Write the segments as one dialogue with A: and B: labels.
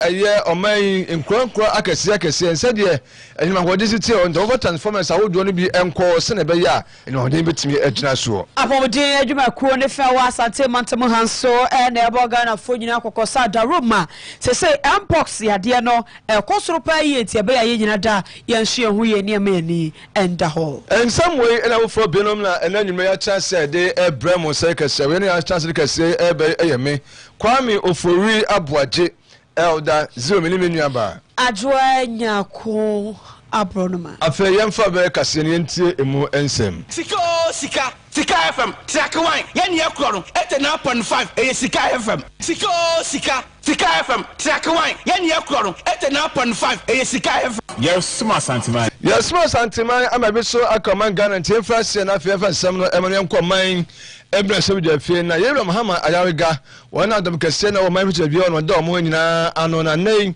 A: Aye, or my inquire, I can see and said, yeah, and my what is it here on the over transformers? I would want to be encore, Senebeya, and on the bit me at Nassau.
B: Upon the you might call the fair was at Mantamohan so and a Bogana for Yunako da Roma. Say, Ampox, ya dear no, a coastal pay, Tia Yenada, Yanshi, we near me and the whole. And some way, and I will for Benumna, and then you may have chance said, they a Bremo Circus, when I chance to say, me, Kwame Ofuri Abwaje. Elder 0 million bar. Adjoinya ko abronoma. Afe yemfa be kase ne ntie emu ensem. Sikka FM. Traka wan. Yen ye kro 89.5 Sikka FM. Sikka FM. Traka wan. Yen ye kro 89.5 Sikka FM.
C: Yes, smart sentiment.
A: Yes, smart sentiment. Am a bit so akaman Ghana ntie first na afe FM sam no emane nkoman. Ebra so de fie na Yewra Mahama Ayariga one of them kase na o man fit be on do mo nyina ano na nei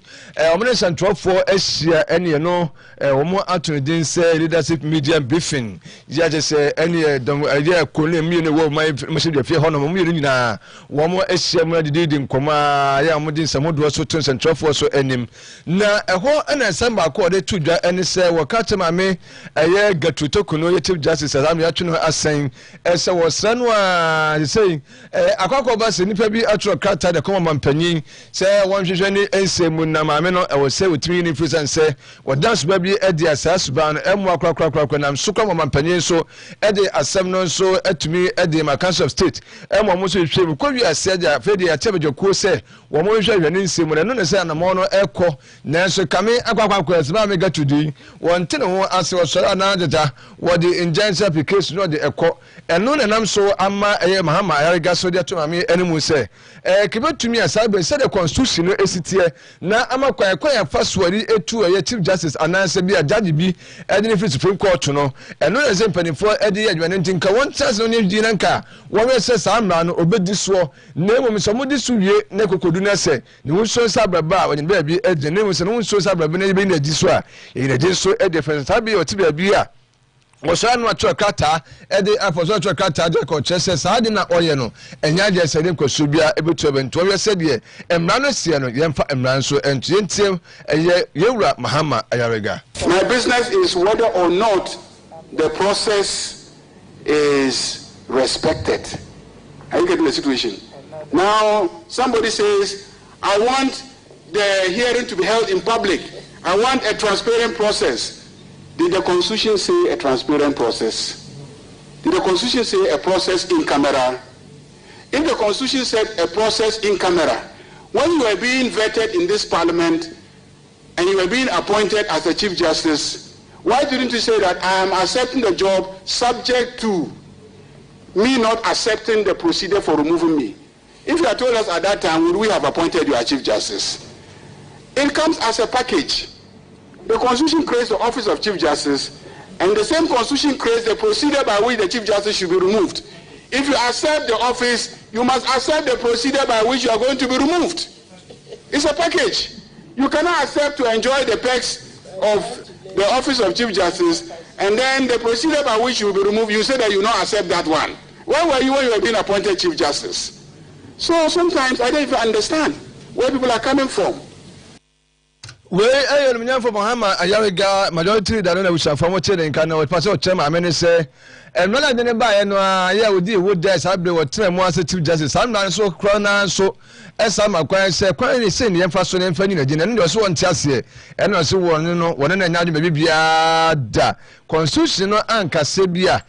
A: o mo central for asia ene no o mo atundin say leadership media briefing ya je say ene dom ya kole mi ne wo man fit de fie hono mo nyina wo mo asia mo didi nkoma ya mo din samodo so tun central for so enim na eho ene samba ko de tudwa ene say wo ka tema me eye gatutoku no chief justice am ya tunu asen ese wo sranwa say akwakọ ba se nipa bi atro krata de koma mampanyin say won hwehwe ni ensemu na maame no e wo say wotimi ni frisan say wo dance ba bi e di asasu ba no emu akrakrakrakra na msukwa mampanyin so e di asem no so atumi e di ma council of state emu mo so hwehwe ko wi aseja fe di atebejokuo say wo mo hwehwe ni ensemu na no ne say na mo no ekọ na so kame akwakwakwa asema me gatudi won tene ho ase wo sora na deda wo di injunction application no de ekọ eno ne nam so ama Mahama Ayariga so dia to mame enimu se kibetumi asabe se the constitution no esitie na ama kwaya faswari etu chief justice ananse bi judge bi edini free supreme court no eno na zempanifo edi adwane ntinka won chance no nyedi nanka won se samra no obedi so na emu so modi so wie na kokodu na se ne wonso sabraba won be bi edine emu se no wonso sabraba na bi na di so a ene di so e defense tabi o tiba bi a Washan wa chokata ede afoso chokata de ko chese saade na oye no enya de sede ko subia ebetu ebentu we sede emra no sie no yemfa emra so entu yentie eye Yewra Mahama Ayariga.
D: My business is whether or not the process is respected. Are you getting the situation? Now somebody says I want the hearing to be held in public. I want a transparent process. Did the Constitution say a transparent process? Did the Constitution say a process in camera? If the Constitution said a process in camera, when you were being vetted in this parliament and you were being appointed as the Chief Justice, why didn't you say that I am accepting the job subject to me not accepting the procedure for removing me? If you had told us at that time, would we have appointed you as Chief Justice? It comes as a package. The Constitution creates the office of Chief Justice, and the same Constitution creates the procedure by which the Chief Justice should be removed. If you accept the office, you must accept the procedure by which you are going to be removed. It's a package. You cannot accept to enjoy the perks of the office of Chief Justice, and then the procedure by which you will be removed, you say that you will not accept that one. Where were you when you were being appointed Chief Justice? So sometimes I don't even understand where people are coming from.
A: We ayo mnyamfo Mahama Ayariga majority da no na wisafo mo chede nka na pass o chema amene se enwala de ne ba ye no ya odi wo dey sabre wo tena mo as chief justice am na so kro na so esa makwan se kwan ni se ne yemfa so ne mfa ni na gina ne so won tiase eno so won no won na nyaade be bia da constitution no anka se bia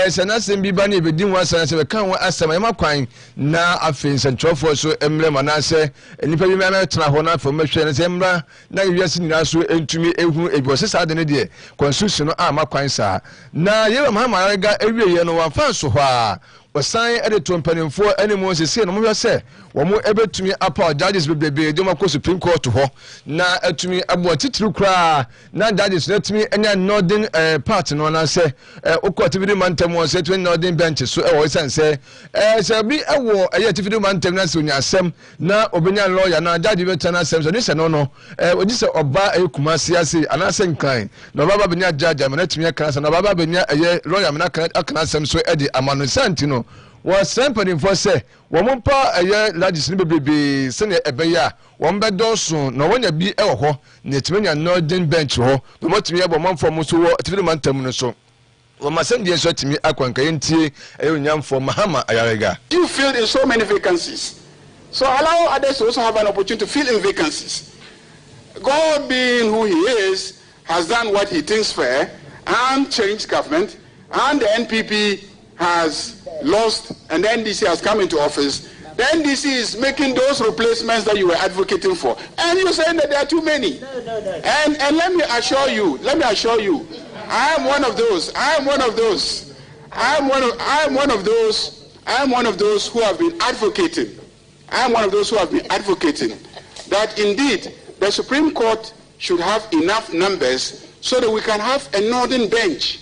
A: se na se bi ba na be din wa se be kan wa asema e makwan na afin central for so emre manase nipa bi me na tena ho na fo mehwe ne se emra na wiase ni so entumi ehunu ebose sa de ne de constitution no amakwan sa na Yewra Mahama Ayariga ewie ye no wa fa so ho a wasan editor mpanimfo animo sese no mo hwese wo mo ebetumi apa judges bebebe de mako supreme court ho na atumi abo titiri kra na judges na tumi enya northern part no na se court bi mantem won se tumi northern bench so e wo san se se bi ewo eye tifidi mantem na se onya asem na obenya lawyer na judge betana asem so ni se no no oji se oba ekuma siase anase nkan na baba benya judge amana tumi aka na baba benya eye lawyer amana aka asem so e di amano santi no was sempering for say, woman pa a year largest baby, send a beya, one bed dosun, no one ya be a ho, Netmania Northern bench ho, no more to me about one for Musu, at the man so. Well, my son, dear, to me, Aquankainti, a young for Mahama Ayarega.
D: You filled in so many vacancies. So allow others to also have an opportunity to fill in vacancies. God, being who he is, has done what he thinks fair and changed government, and the NPP has lost and the NDC has come into office. The NDC is making those replacements that you were advocating for. And you're saying that there are too many. No. And let me assure you, I am one of those. I am one of those who have been advocating. I am one of those who have been advocating that indeed the Supreme Court should have enough numbers so that we can have a northern bench.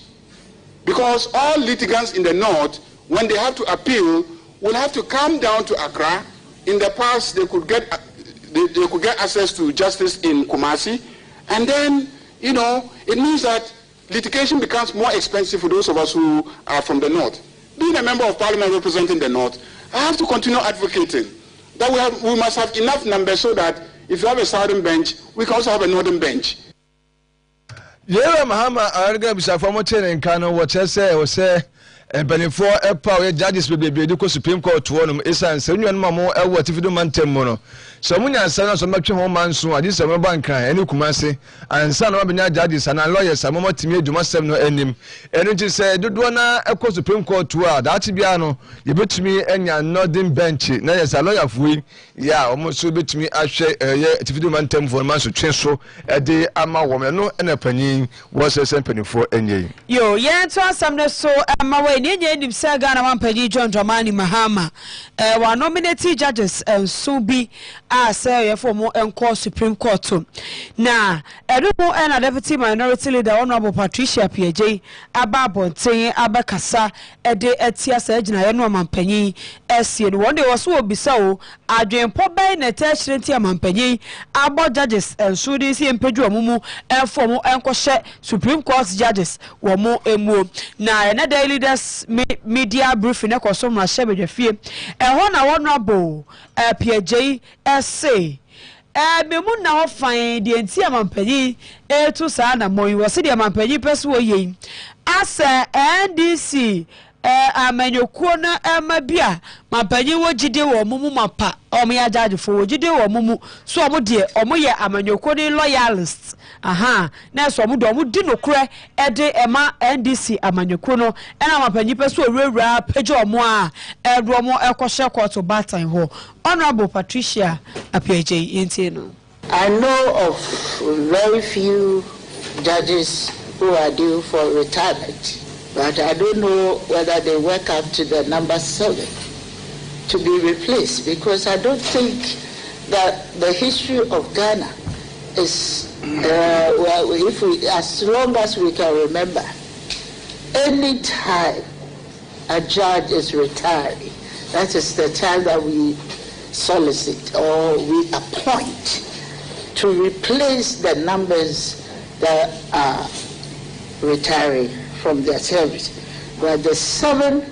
D: Because all litigants in the north, when they have to appeal, will have to come down to Accra. In the past, they could get access to justice in Kumasi, and then it means that litigation becomes more expensive for those of us who are from the north. Being a member of parliament representing the north, I have to continue advocating that we must have enough numbers so that if you have a southern bench, we can also have a northern bench.
A: Yeah, Mahama, I got to for much in Kano, what I say, and Benefo, a power judges will be the Supreme Court to one is and send you and Mamma, what if you don't maintain mono. So when I send us a much home man soon, I did some bank, and you Kumasi, and some of the judges and lawyers, and Mamma to me, you must have no ending. And it is said, do one a Supreme Court to her, that's Biano, you bet to me and your northern bench, now as a lawyer for we, yeah, almost so bet to me, I share if you do maintain for a man to change so a day, I'm a woman, no, and a penny was a penny for any. Yo,
B: yeah, to us, I'm so my way, Nidia, Sagan, one penny, John Dramani Mahama, were nominated judges and soon be. Say for more and Supreme Court too. Now, Edo and Deputy Minority Leader Honorable Patricia PJ, Ababonte, Abakasa, Ede Etia Sajna, Yano Mampenyi, Esian, one day was will be so. Adrian Pobe, Natasha Mampenyi, Abo judges, and Sudisi and Pedro Mumu, and for more and Supreme Court judges, were more and more. Now, another leaders media briefing, a cosum, Shabby Fear, and Honorable PJ. Say, me mun na ofan de entia mampanyi to sa na moyi wo se de mampanyi peso ye asa NDC amanyokuo na amabia mampanyi wo gide wo mumu mapa o me ajaje fo wo gide wo mumu so o mo de o mo ye amanyokuo ni loyalists na so mo do mo di nokure de ema NDC amanyokuo no na mampanyi peso owura pejo mo a edo mo ekoshe court batan ho. Honorable Patricia Appiaje Intino.
C: I know of very few judges who are due for retirement, but I don't know whether they work up to the number 7 to be replaced, because I don't think that the history of Ghana is, as long as we can remember, any time a judge is retiring, that is the time that we solicit or we appoint to replace the numbers that are retiring from their service. But the 7,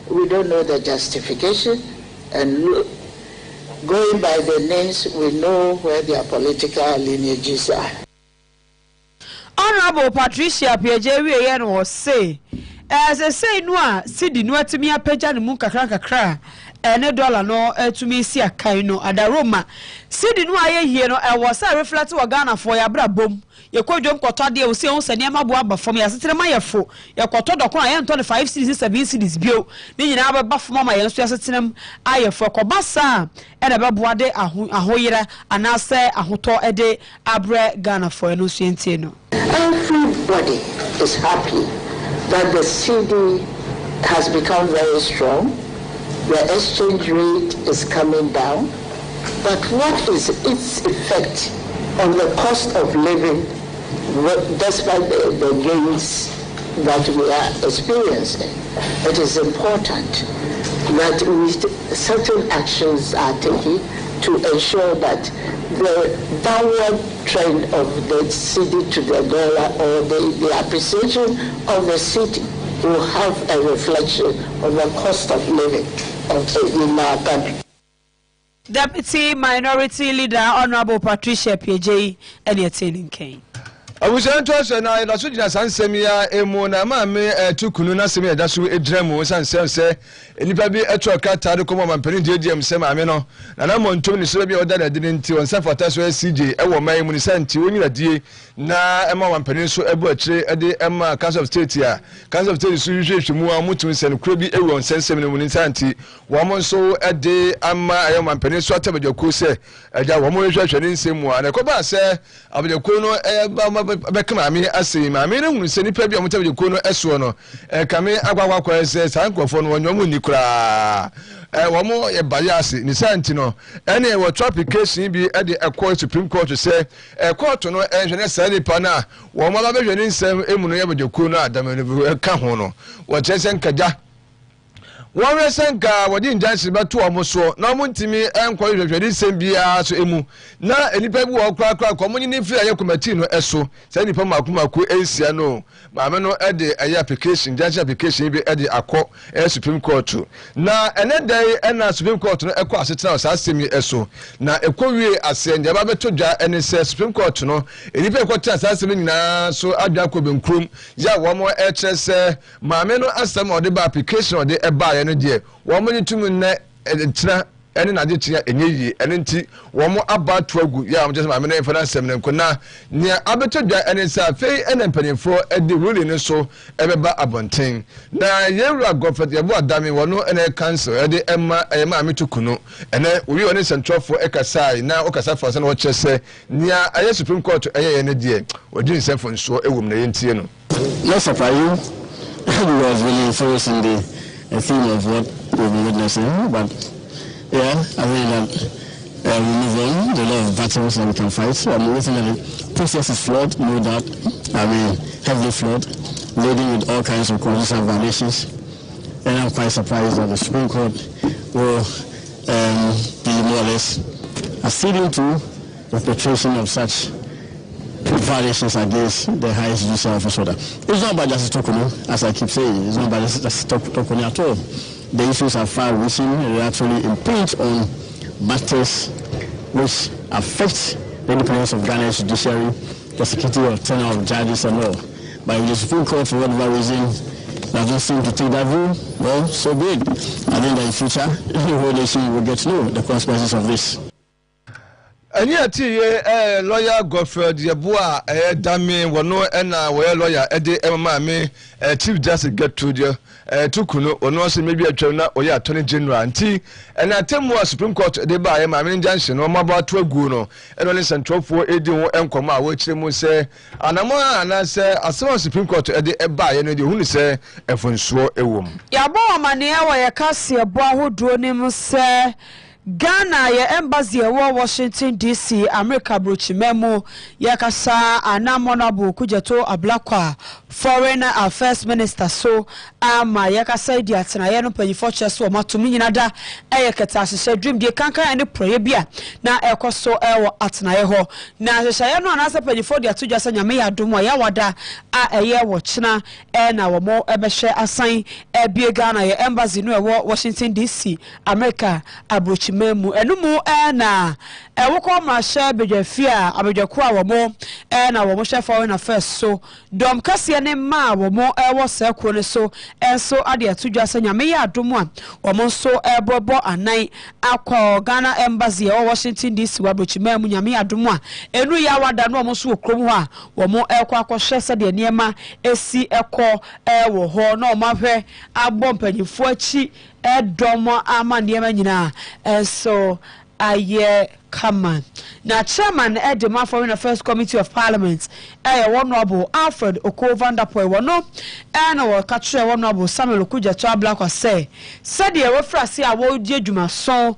C: we don't know the justification, and going by the names, we know where their political lineages are.
B: Honorable Patricia Appiaje was say, as I say, no, Sidi no to me a peja the moon kakra. Ene dollar no to me see a kaino ada Roma. Sidi no aye here no e was a reflect to Ghana for ya bra bom. Ye kwadwom kwoto de o se on sane ma bo aba fom ya setere ma ye fo. Ye kwoto do kon aye 25 cities 7 cities bio. Ni nyina aba fom ma ye so ya setenem aye fo kobasa e na be bo ade ahoyera anase ahoto e de abre Ghana for no so entie no.
C: Everybody is happy that the CD has become very strong. The exchange rate is coming down, but what is its effect on the cost of living despite the gains that we are experiencing? It is important that certain actions are taken to ensure that the downward trend of the cedi to the dollar or the appreciation of the cedi will have a reflection of the cost of living in our country.
B: Deputy Minority Leader Honorable Patricia P.J. and Yatinin Kane.
A: I was interested now in Australia and Semia, Emona, Mammy, Tukunu, Semia, that's who a dremo, and say, and if I be a truck cat, I come on Penny Diam Sema Ameno, and I'm on Tony Sobia that I didn't till and San Fantasy CJ, I want my municipality, when you are dear, now Emma one peninsula, at the Emma Council of State here. Council of State is usually to move on Mutumis and Krabby, everyone sends them in municipality. One so a day, Emma, I am one peninsula, tell your course, a one church and in same one. I come back, say, I will go Beckham, I say, my meaning will send a paper you could eswono, come in Agua says, Uncle for one Municra. One more a bias in the Santino. Any what application be at the Accord Supreme Court to say, a court to no engineer Sally Pana, one more version in some Emunia Jokuna, the Cahono, what Jason Kaja. One recent car, what didn't dance about 2 almost so. No one to me, and quite ready, same beer to Emu. Now, any people walk crack, community free, I commatino, eso, send it from Makumaku, Asiano. Mamano at the application, judge application, be at the Accord, Supreme Court too. Now, another day, and Supreme Court, across it now, as me eso. Now, a courier, I send the Baba to Ja, and it says Supreme Court, no, and if I got as now, so Abdako Bim Krum, ya one more HS, Mamano asked them or the application or the buy. One minute to me, and in addition, and ye, one more about 12 yeah, I'm just my name for that seminar. Near Abato, and it's a fay and penny for at the ruling so ever abonting. Now, you go for the about dammy, one no and a council, at the Emma to Kuno, and then we only send for Ekasai, now Okasa for some watches say, near a Supreme Court to a and a dear, or doing something so a woman in Tiano.
E: No surprise you, I was really focused in the theme of what we've been witnessing, but yeah, I think that we move on, the lot of battles that we can fight. So I'm looking at the process is flawed, no doubt. I mean, heavily flawed, leading with all kinds of constitutional violations. And I'm quite surprised that the Supreme Court will be more or less acceding to the perpetration of such violations against the highest judicial officer. It's not about Justice Tokono, as I keep saying. It's not about Justice Tokono at all. The issues are far-reaching. They actually impinge on matters which affect the independence of Ghana's judiciary, the security of tenure of judges and all. But if the Supreme Court, for whatever reason, doesn't seem to take that view, well, so be it. I think that in future, the whole nation will get to know the consequences of this.
A: And yet, lawyer Godfred Yabua, Dami, Wano, and lawyer Eddie Emma, Chief Justice Gertrude, Tukuno, or no, maybe a trainer or Attorney General, and I tell more Supreme Court, they buy my main junction, or about 12 Guno, and only send 12 for Eddie and Koma, which they will say, and I'm and I say, as soon as Supreme Court, Eddie, buy any who say, and for sure a woman. Yabo,
B: Mania, where Cassia, Bow, Dronim, say. Ghana ye embassy wa Washington DC America brochi memo yakasa anamonable kujeto ablakwa foreign affairs minister so ama yakasa di atena ye no panyifo cheso matumi nyinada eyeketa ahye dream de kankan ne proye bia na ekoso ewo atena ye ho na ahye ye no anasa panyifo de atodwa sanya me ya domo ya wada a eye wo chena na wo mo ebehwe asan ebie Ghana ye embassy no ewo Washington DC America abrochi memu enumu na ewoko mrashe bedwafia abedwakura womo na womo hwe foreign affairs so dom kase ne ma womo ewo sekro ne so enso ade atudwa sanya me ya adomu a womo so ebobo anan akwa Ghana embassy e Washington DC wabrochi memu nyame adomu a enu ya wada no womo so okrom ho a womo ekwa akohwe se de niema esi ekọ ewo ho na omahwe agbo mpanyifo achi edomo ama niema nyina so aye Kaman. Now, Chairman Edema Foreign Affairs Committee of Parliament, Honorable Alfred Oko-Vanderpoel, and our catcher, Honorable Samuel Okuja Black was say, said the reference here, I dear Juma song,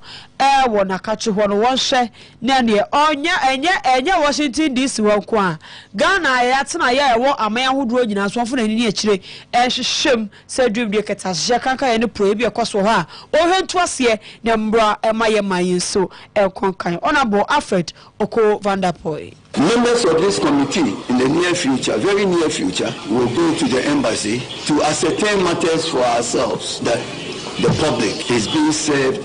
B: one a catcher one share, Nanny, Onya, Washington, this one qua. Ghana, Yatana, ya, a man who drew in us one for any chile, and she shim, said Dream de Catas, Jacanka, and the Prohibia across for her, or her twas here, Nambra, and my so, El Concan. Honorable Alfred Oko-Vanderpoel.
F: Members of this committee in the near future, very near future, will go to the embassy to ascertain matters for ourselves that the public is being served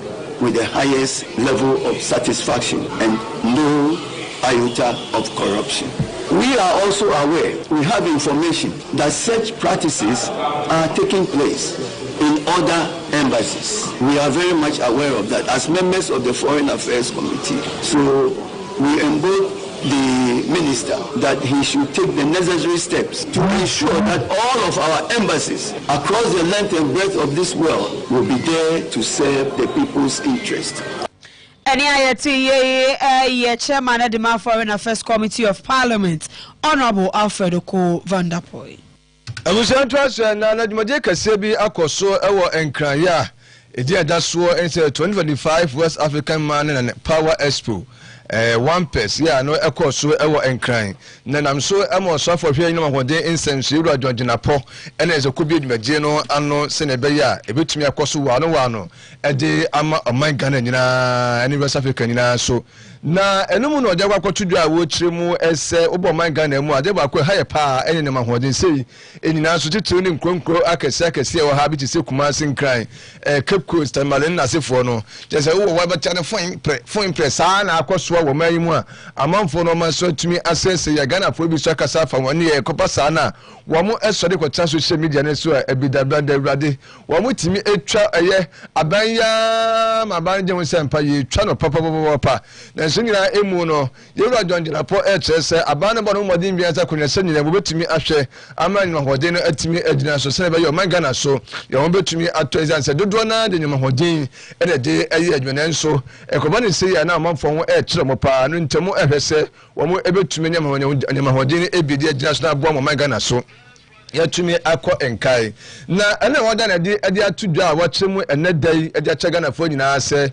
F: with the highest level of satisfaction and no iota of corruption. We are also aware, we have information that such practices are taking place in other embassies. We are very much aware of that as members of the Foreign Affairs Committee. So we embolden the minister that he should take the necessary steps to ensure that all of our embassies across the length and breadth of this world will be there to serve the people's interest.
B: Chairman of the Foreign Affairs Committee of Parliament, Honorable Alfred Oko van der Poel.
A: Abusan trust na Sikka Kase3 akoso ewo enkranya edi adaso en 2025 West African Man and Power Expo. One piece, yeah, no echo so ever and crying. Then I'm so so for hearing what they incense you are doing a po, and as a could be Mageno, and no Senebeya, a bit to me a cost one, a day I'm a my gun and West African so. Na enu no de wakọ tudu a wo chiremu ese obo man Ghana mu ade ba ko higher power ene ne mahoden sei enina so titiri ne nkronkro akese akese wo ha bi ti se Kumasi nkran Cape Coast Malin na sefo no je se wo wa beta ne fon press na akoso wo man mu a amanfo no man so tumi asese ya Ghana fo bi so akasa fa won ne kopa sa na wo mu esode kwata social media ne so ebidabra dawrade wo mu timi etwa eye abanya maban je won sempa ye twa no papa Singina emu no yewura jonjina po echese abane bono modin biasa kunya senyina bobetumi ahwe amani mahodin no atimi adina so sene be yo mangana so yo bobetumi ato ezanse dodo na de nyuma hodin ene de ayi adwene nso ekobane se ya na amamfo ho echire mo pa no ntemu ehwese wo mo ebetumi nyama hodin ebidi adina so na abo mo mangana so yatumi akọ enkai na ene woda na de atudu a wochemu enedai ade achaga na fo nyina ase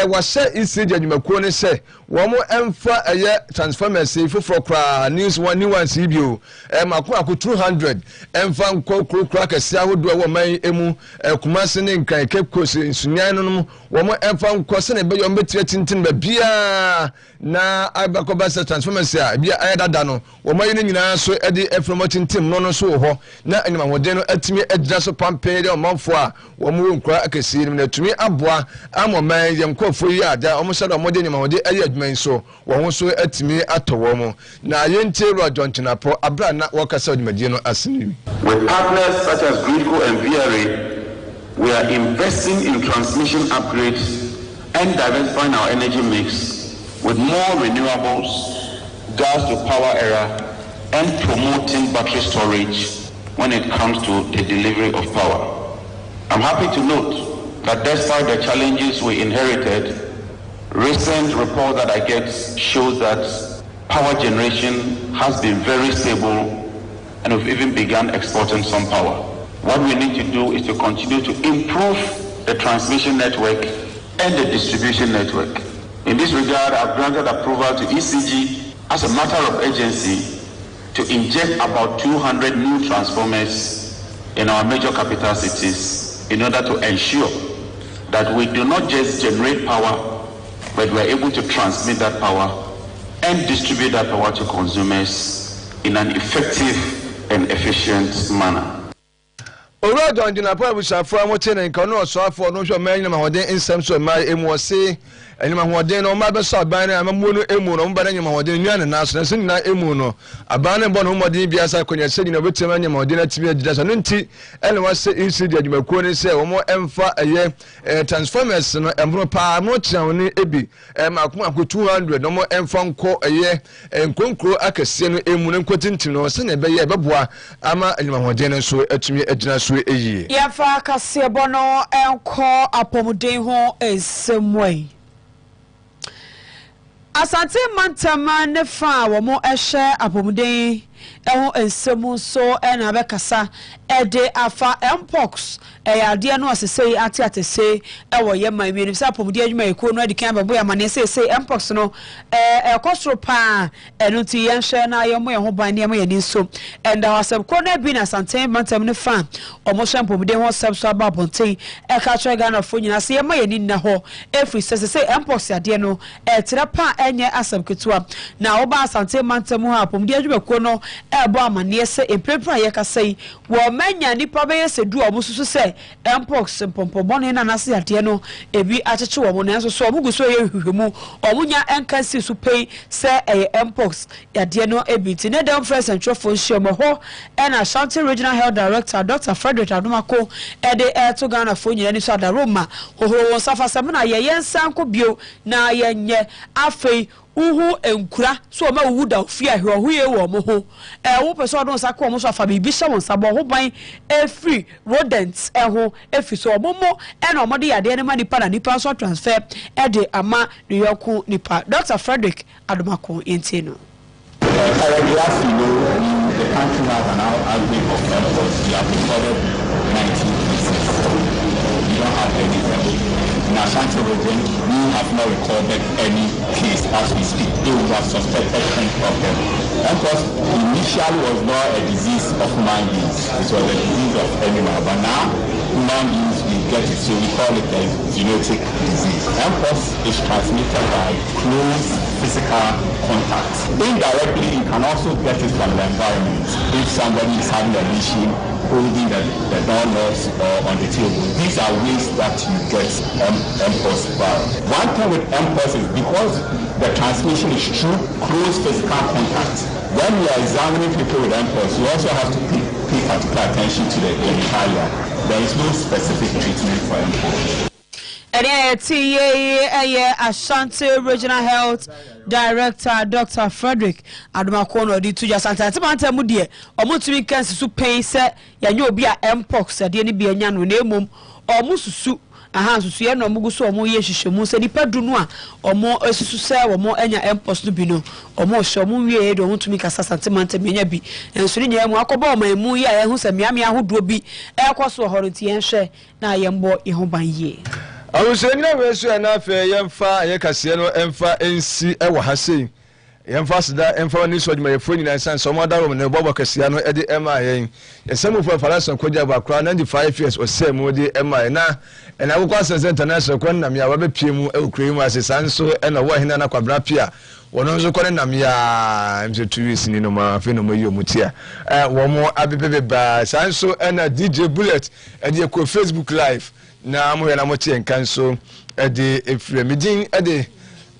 A: wase isiji adwumakuo ne se wo mo emfa eye transformers foforo kra news one new one cbo mako akotru 100 emfa nkokro kase ahodo wo man emu Kumasi ne nkan Cape Coast nsunyan no wo mo emfa nkose ne be yo mbetire tintin ba bia na abakoba se transformers a bia ayadada no wo man ne nyina so ede efromo tintim no so ho na anima hoden no atimi adira so pampe de omanfo a wo mu nkura akasi ni na tumi aboa amoman yenkofo yi ada omo sha do modern anima hoden ayi adman so wo ho so atimi atowo mo na yente ro jontenapo abra na wo kasa odimadi no asini.
G: With partners such as Gridco and VRA, we are investing in transmission upgrades and diversifying our energy mix with more renewables, gas to power era, and promoting battery storage when it comes to the delivery of power. I'm happy to note that despite the challenges we inherited, recent report that I get shows that power generation has been very stable and we've even begun exporting some power. What we need to do is to continue to improve the transmission network and the distribution network. In this regard, I've granted approval to ECG as a matter of urgency to inject about 200 new transformers in our major capital cities in order to ensure that we do not just generate power, but we're able to transmit that power and distribute that power to consumers in an effective and efficient manner.
A: Oro don dina po abusafo amote na nkan no so afo no hwe man nyama hoden nsem so mai emu ose anyama hoden no ma be so aban na amamu no emu no mba na nyama hoden nua na so na sin na emu no aban ne bo no modin biasa konya se nyina betima nyama hoden atimi agida so no nti ene wase insidi adwumakuo ne se wo mo emfa eye transformers no embro pa mo chian ne ebi makoma ko 200 no mo emfa nko eye nkonkro akase no emu ne nkotintim no se na be ye beboa ama anyama hoden so atimi agina
B: Yafa Kase bono enko apomuden ho esemwe. Asante mantama ne fa wo mo ehye apomuden eho ensemu so na be kasa ede afa mpox ade no asese ate se ewo ye man mi sa pomudi adwuma eko no ade kan babo ya mane se mpox no ekosoro pa enu ti yen hwe na ye mo ye ho ban ne mo ye ni so and awasem ko na bi na santen mantem ne fa omo hwe pomudi ho seb so aba ponten ka twa ga na fo nyina se ye mo ye ni na ho efri se mpox ade no tira pa enye asem ketua na oba santen mantem ho pomudi adwuma eko no ebo amane se emprepra ye ka sei wo manya nipa be se du omususu se mpox pompobone na nase ade no ebi acheche wo mo na so omugu so ye hwehwemu omunya enkansi su pay se mpox ade no ebi ti ne dem fresh and trofo hwemo ho na Ashanti Regional Health Director Dr. Frederick Adomako ede to Ghana fo nyina ni so adaroma hohoro won safa sem na ye yensan ko bio na yenye afei uhu enkura so ma wu da ofia hwe ohuye wo mo ho wo person don sa ko mo so afa bibi hye won sabo ho ban free rodents ho efi so omomo na omode yade ne ma nipa na nipa so transfer de ama ne yoku nipa Dr. Frederick Adomako intino
H: the country has an outbreak of mpox. We have recorded 19 cases. We don't have any in Ashanti region, we have not recorded any case as we speak. They would have suspected 10 of them. Mpox initially was not a disease of human beings. It was a disease of animal. But now, human beings, we get it. So we call it a zoonotic disease. Mpox is transmitted by close physical contact. Indirectly, you can also get it from the environment. If somebody is having a lesion, holding the doorknobs or on the table. These are ways that you get mpox virus. One thing with mpox is because the transmission is through close physical contact. When you are examining people with mpox, you also have to pay particular attention to the genitalia. There is no specific treatment for mpox.
B: Ashanti Regional Health Director Dr. Frederick Adomako no di tuja santa temanta mu de omutumi kansi su pay se yanyo obi a mpox ade ne bia nya no na emom omususu aha susu ye no omugu so omo ye hwehwemu se nipa du no a omo asusu se omo anya mpox no bi no omo hwe omo wie de omutumi kasa santa temanta menya bi enso ni nya mu akoba omamu ye a ye hu se miame ahodo bi ekoso horonti ye hwe na ye mbo ye ho ban ye
A: awusenya wesu na afa yemfa ye kase no emfa ensi ewo hasei yemfa sida emfa ni so dwuma yefo nyina san so modaro ne bobo kase no ede ema yen yesemu for faransa koja ba kra 95 years osem de ema na akukwa sense international kwan na me awa be piemu ekure mu ase san so na wo hina na kwabra pia wono nso kwan na me ya mse 2 weeks ni no ma fe no ma yo mutia wo mo abebebe ba san so na DJ Bullet ede ko Facebook live na mo na mo tie nkan so ede efremidin ede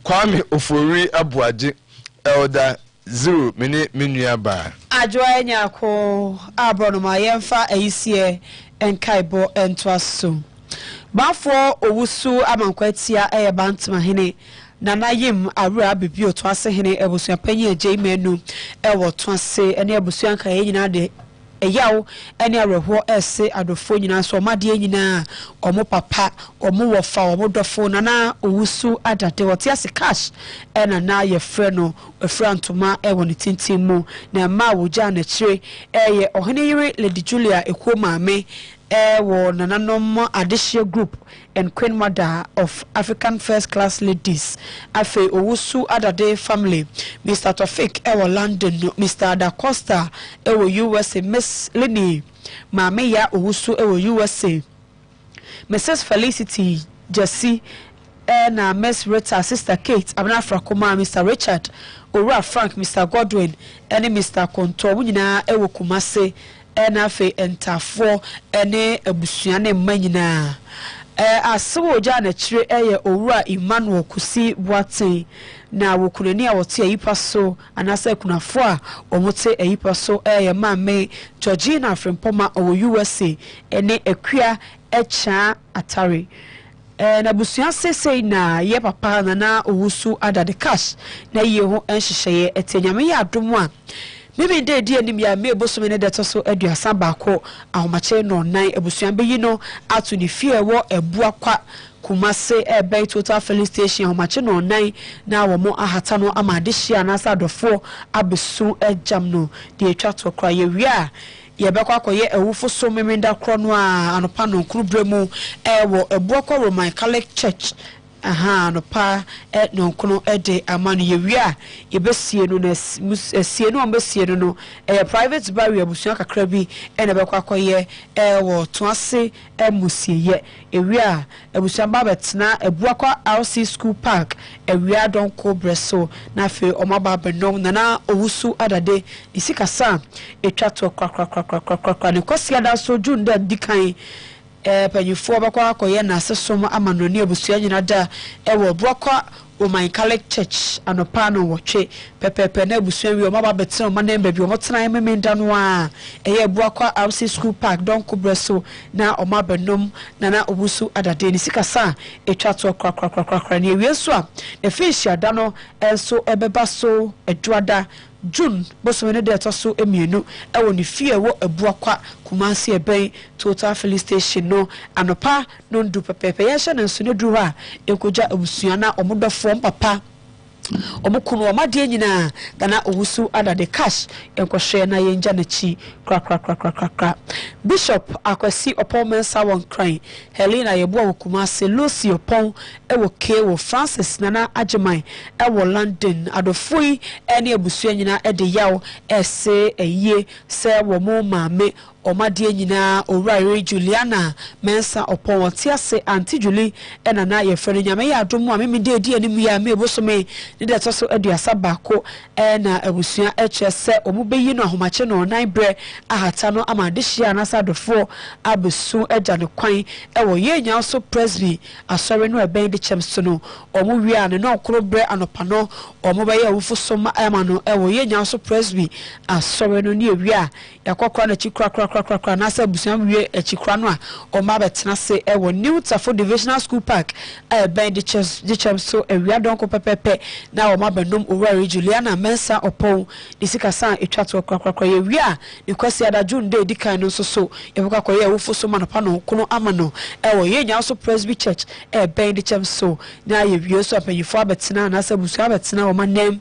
A: Kwame Ofori Abuaje elder 0 menua ba
B: ajoa nyako abrono ma yemfa ayisie enkaibo entwaso bafo owusu amankwatia bantama hene nana yim awura bibi otwase hene ebusua panyi agye menu ewo twase ene ebusua nka nyina de eyawo ene areho ese adofo nyina so omade nyina omo papa omo wofa omo dofo nana owusu adade wote ase cash ena na ye frɛ no efrantoma ewo ne tintimu na ma wogya na kire eye ohene yiri Lady Julia ekuo maame ewo nananom adehye group and Queen Mother of African First Class Ladies afe owusu adade family Mr. Tofik ewo London Mr. Da Costa ewo USA Miss Lini maame ya owusu ewo USA Mrs. Felicity Jessie na Miss Rita Sister Kate Abnafra Kuma Mr. Richard Ora Frank Mr. Godwin and Mr. Konto nyina ewo Kumase na afe entafo ene abusuane manyina asewo ja na kire eye owura Emmanuel Kusi Boaten na wokunani a wote ayipa so anasa kunafo a omote ayipa so eye maame Georgina Frempoma o USA ene akua echa atare na busuan sesei na ye papa na owusu adade cash na ye ho enhyehyeye etenyame ya adomu a Mimi de di anim ya me boso me de to so aduasa baako ahomache no nan abusuan beyi no ato ni fie wo ebua kwa Kumase ebe total filling station ahomache no nan na wo mo ahata no amade hia na sa dofo abesu ejam no de atwa to kra ye wi a yɛbɛkɔ akɔyɛ awufo so memenda kro no a anopa no nkuru bremu ɛwɔ ebuakɔ Roman Catholic Church no pa no kono de amanu yewia yebesie no na sie no ambesie no private barrier busua kakra bi na bekwa akoye wo toase musieye ewia abusua ba betena ebuakwa RC School Park ewia don ko breso na fe omaba benom na owusu adade Sikka Kase etwa to kwakwa ne kosia da so jun da dikan panyifo bakwa akoye na asesom amanoni abusua nyina da ewo brokwa Roman Catholic Church anopa no wotwe pepepe na abusua wi omaba betena o manemba bi omotena memenda no a eye brokwa RC School Park don kubreso na omaba nom na obusu adade ni Sikka Kase etwa to kwakwa ne wieso a e fish ada no enso ebeba so adwada June bosomene de toso emienu ewo ni fie wo ebuakwa Kumasi eben Total Filling Station no anopa no ndu pepepe ya hye nso ne duru ha ekoja abusua na omodofo papa omukunu omade nyina dana owusu adade cash enkohwe na yenja na chi kra Bishop Akwasi Opomensa won crying Helena yebo Kumasi Lucy Opon ewo K Francis nana Ajeman ewo London adofui ene abusua nyina ede yaw ese eye se wo mo maame omade nyina owura Juliana Mensa Opon wotiase Auntie Julie ena na yefere nyame ya adomu a me de di anim ya me bosome ne de toso aduasa bako na abusua echese omubeyi no ahomache no nan bre ahata no amadehia na sadofo abesu eja ne kwan ewo yenya so presby asore no eben de chemso no omuwia ne no kro bre anopa no omubeye awufo soma ama no ewo yenya so presby asore no ne ewia yakokra na chikra na sa abusua wie echikra no a oma betena se ewo New Tafo Divisional School Park eben de chemso ewia donko pepepe na oma benom owura Juliana Mensa Opon Sikka Kase etwa to kwakwa yewia ne kwasi ada June de dikan no so yebukwa koye awufo so manopa no kono amano ewo yenya so Presby Church ben de chemso na yewia so apanyifo abetena na sa busua abetena o manem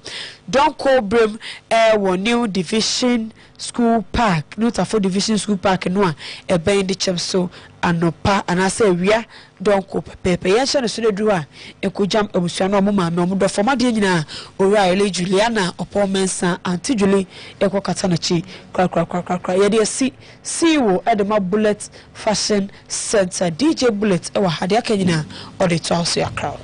B: don ko brem ewo New Division School Park New Tafo Division School Park no a ben de chemso anopa anase wia don ko pepe ya hye ne so duru a ekojam abusua no mo maame omo foma de nyina owura Juliana Opomensa Auntie Julie ekokata na chi kra ye de si wo Edema Bullet Fashion Center DJ Bullet ewa hade akanyina ode to aso ya crowd